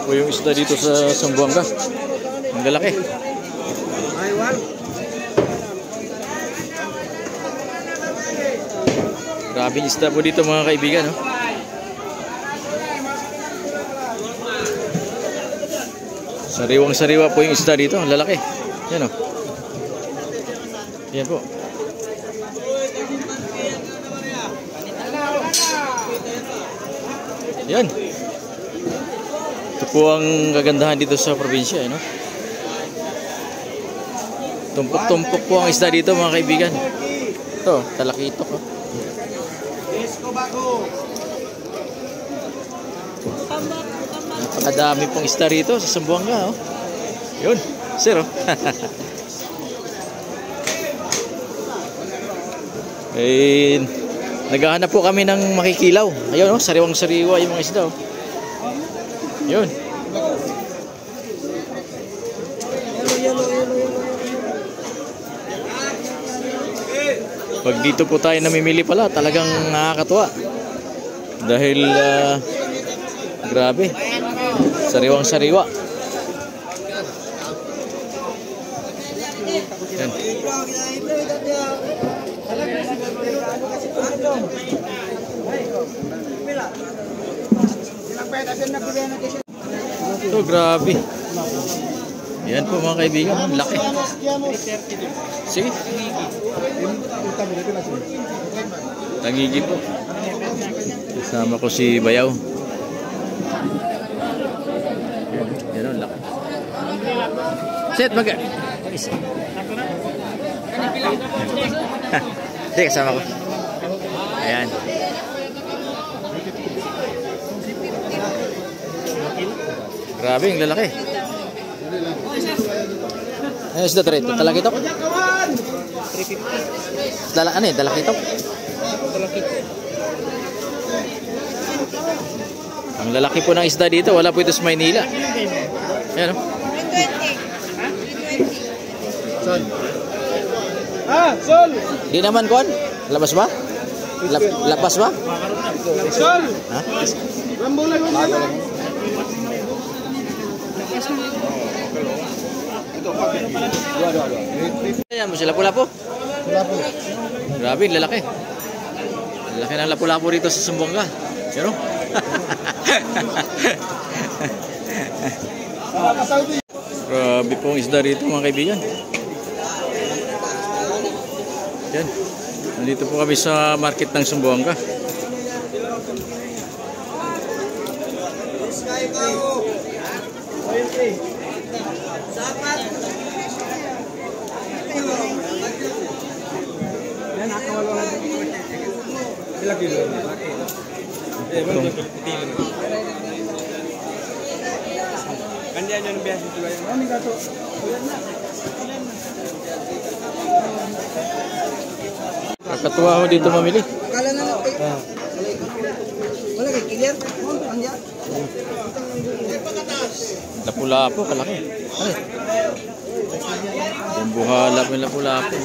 po yung isda dito sa Zamboanga. Ang lalaki. Grabing isda po dito mga kaibigan, no? Sariwang-sariwa po yung isda dito. Ang lalaki. Yan, o. Yan po. Yan. Ito po ang kagandahan dito sa probinsya, no? Tumpok-tumpok po ang isda dito mga kaibigan. Ito, talakitok, oh. Napakadami pong isda rito sa Zamboanga, oh. Yun, sir, oh. Eh, naghahanap po kami ng makikilaw. Ayun, oh, sariwang-sariwa yung mga isda, oh. Yun. Pag dito po tayo namimili pala, talagang nakakatuwa. Dahil grabe, sariwang-sariwa. Yan. Ito, grabe. Yan po mga kaibigan, laki. Sige. Tangigi po. Kasama ko si Bayaw. Yan o, laki. Set, mag... Sige, kasama ko. Ayan. Grabe, ang lalaki. Ano isda ito rito? Talakitok? Ano eh? Talakitok? Ang lalaki po ng isda dito. Wala po ito sa Maynila. Ayan o. Sol. Sol! Di naman kuwan? Labas ba? Labas ba? Sol! Ha? Rambulan mo naman. Ayan mo sila lapu-lapu. Grabe, lalaki. Lalaki ng lapu-lapu rito sa Zamboanga. Pero grabe pong isda rito mga kaibigan. Yan. Nandito po kami sa market ng Zamboanga. Kakatuwa ho dito mamili. Lapu-lapu, kalaki. Yung buhala may lapu-lapu.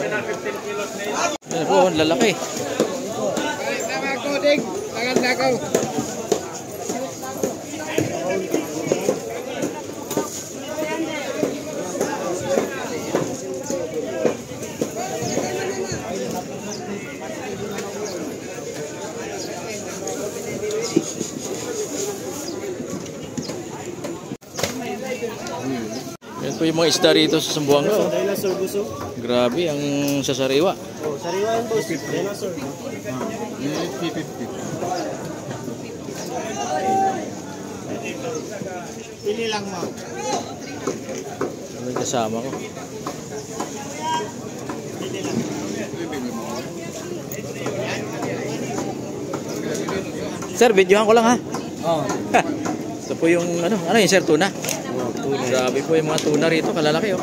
Yan po, lalaki. Yan po yung mga isda rito sa Zamboanga. Oh. Grabe, ang sasariwa. Oh, sariwa yan boss. Dinosaur. Pili lang mo. Ano yung kasama ko? Pili lang. Sir, videohan ko lang ha. Oo. Ito po yung ano yung sir, tuna? Oh, tuna. Grabe po yung mga tuna rito, kalalaki oh.